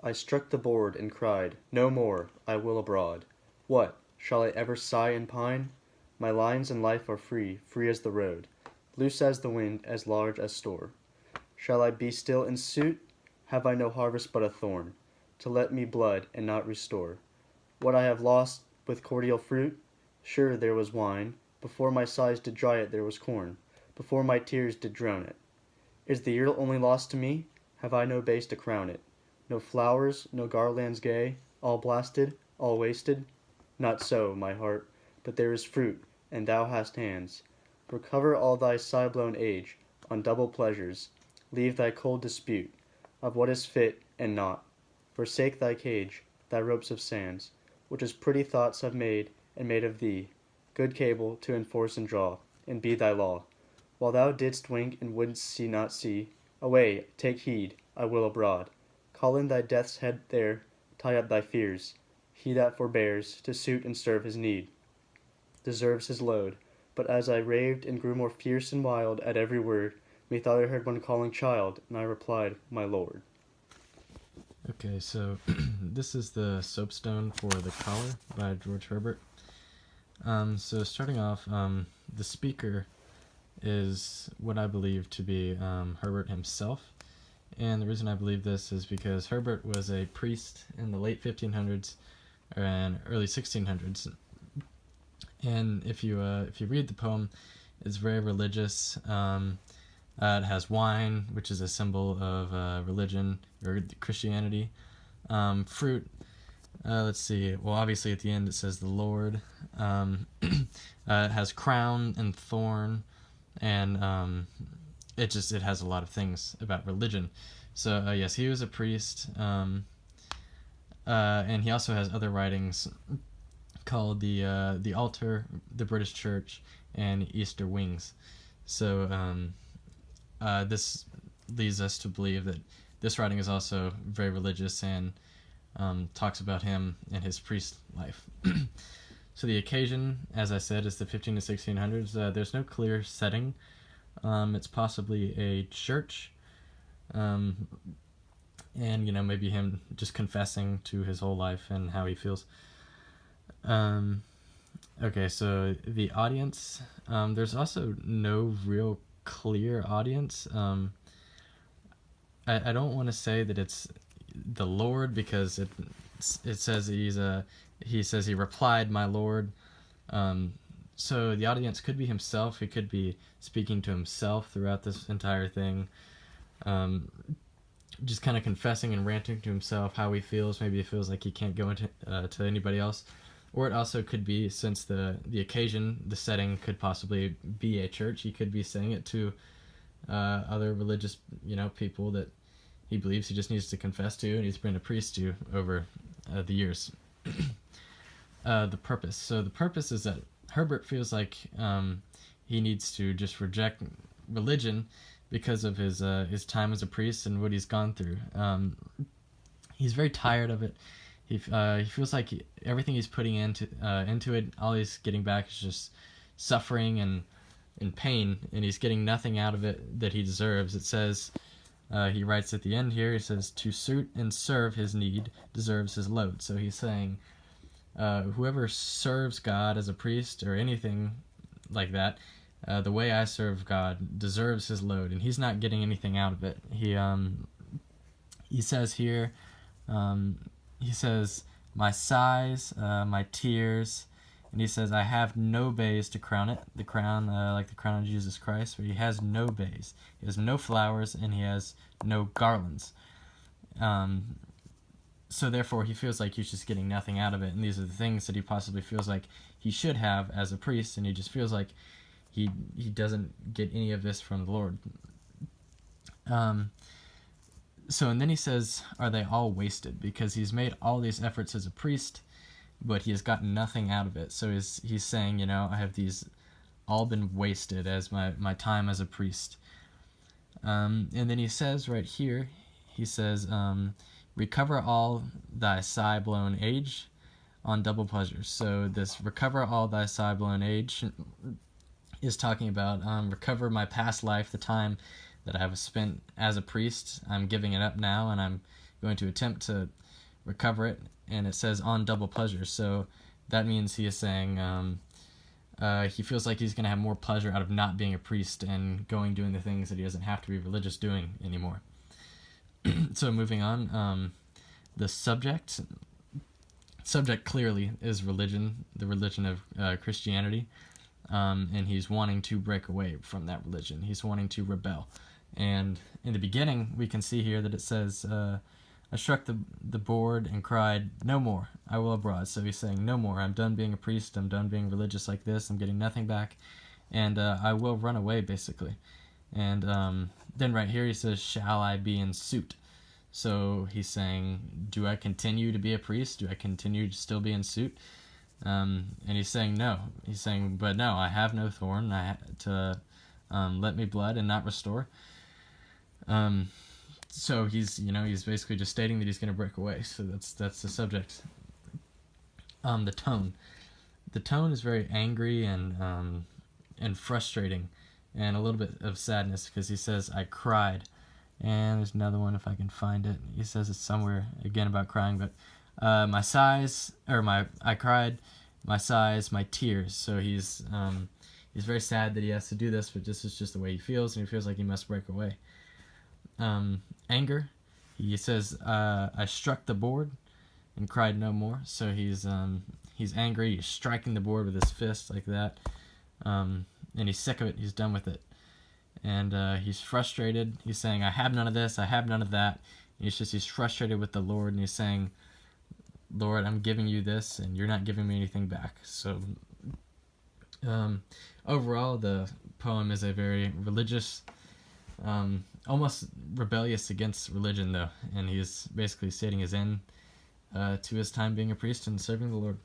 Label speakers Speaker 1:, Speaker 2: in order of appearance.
Speaker 1: I struck the board and cried, "No more, I will abroad." What? Shall I ever sigh and pine? My lines in life are free, free as the road, loose as the wind, as large as store. Shall I be still in suit? Have I no harvest but a thorn, to let me blood and not restore what I have lost with cordial fruit? Sure there was wine, before my sighs did dry it there was corn, before my tears did drown it. Is the year only lost to me? Have I no base to crown it? No flowers, no garlands gay, all blasted, all wasted? Not so, my heart, but there is fruit, and thou hast hands. Recover all thy sigh-blown age, on double pleasures, leave thy cold dispute, of what is fit and not. Forsake thy cage, thy ropes of sands, which as pretty thoughts have made, and made of thee, good cable to enforce and draw, and be thy law. While thou didst wink and wouldst see not see, away, take heed, I will abroad. Call in thy death's head there, tie up thy fears. He that forbears to suit and serve his need deserves his load. But as I raved and grew more fierce and wild at every word, methought I heard one calling child, and I replied, my lord.
Speaker 2: Okay, so this is the soapstone for the collar by George Herbert. So starting off, the speaker is what I believe to be Herbert himself. And the reason I believe this is because Herbert was a priest in the late 1500s and early 1600s. And if you read the poem, it's very religious. It has wine, which is a symbol of religion or Christianity. Fruit. Let's see. Well, obviously at the end it says the Lord. It has crown and thorn, and it has a lot of things about religion. So yes, he was a priest, and he also has other writings called the Altar, the British Church, and Easter Wings. So this leads us to believe that this writing is also very religious and talks about him and his priest life. So the occasion, as I said, is the 15 to 1600s. There's no clear setting. It's possibly a church, and maybe him just confessing to his whole life and how he feels. Okay, so the audience. There's also no real clear audience. I don't want to say that it's the Lord, because it says he says he replied, my Lord. So the audience could be himself. He could be speaking to himself throughout this entire thing, just kind of confessing and ranting to himself how he feels. Maybe he feels like he can't go into to anybody else. Or it also could be, since the occasion, the setting could possibly be a church, he could be saying it to other religious, people that he believes he just needs to confess to, and he's been a priest to over the years. The purpose. So the purpose is that Herbert feels like he needs to just reject religion because of his time as a priest and what he's gone through. He's very tired of it. He feels like everything he's putting into it, all he's getting back is just suffering and pain, and he's getting nothing out of it that he deserves. It says, he writes at the end here, he says, to suit and serve his need deserves his load. So he's saying, whoever serves God as a priest or anything like that, the way I serve God deserves his load, and he's not getting anything out of it. He says here, he says, my sighs, my tears, and he says, I have no bays to crown it, the crown, like the crown of Jesus Christ, but he has no bays. He has no flowers, and he has no garlands. So therefore, he feels like he's just getting nothing out of it, and these are the things that he possibly feels like he should have as a priest, and he just feels like he doesn't get any of this from the Lord. So, and then he says, are they all wasted? Because he's made all these efforts as a priest, but he has gotten nothing out of it. So he's saying, I have these all been wasted as my time as a priest. And then he says right here, he says, recover all thy sigh-blown age on double pleasures. So this recover all thy sigh-blown age is talking about recover my past life, the time that I have spent as a priest. I'm giving it up now, and I'm going to attempt to recover it, and it says on double pleasure. So that means he is saying he feels like he's going to have more pleasure out of not being a priest and doing the things that he doesn't have to be religious doing anymore. So moving on, the subject clearly is religion, the religion of Christianity, and he's wanting to break away from that religion. He's wanting to rebel. And in the beginning, we can see here that it says, I struck the board and cried, no more, I will abroad. So he's saying, no more, I'm done being a priest, I'm done being religious like this, I'm getting nothing back, and I will run away, basically. And then right here he says, shall I be in suit? So he's saying, do I continue to be a priest? Do I continue to still be in suit? And he's saying no. He's saying, but no, I have no thorn to let me blood and not restore. So he's basically just stating that he's going to break away. So that's the subject. The tone is very angry and frustrating, and a little bit of sadness, because he says, I cried. And there's another one, if I can find it. He says it's somewhere again about crying, but I cried, my sighs, my tears. So he's very sad that he has to do this, but this is just the way he feels, and he feels like he must break away. Anger, he says, I struck the board and cried no more. So he's angry, he's striking the board with his fist like that, and he's sick of it, he's done with it. And he's frustrated. He's saying, I have none of this, I have none of that. And he's frustrated with the Lord, and he's saying, Lord, I'm giving you this, and you're not giving me anything back. So overall, the poem is a very religious, almost rebellious against religion, though. And he's basically stating his end to his time being a priest and serving the Lord.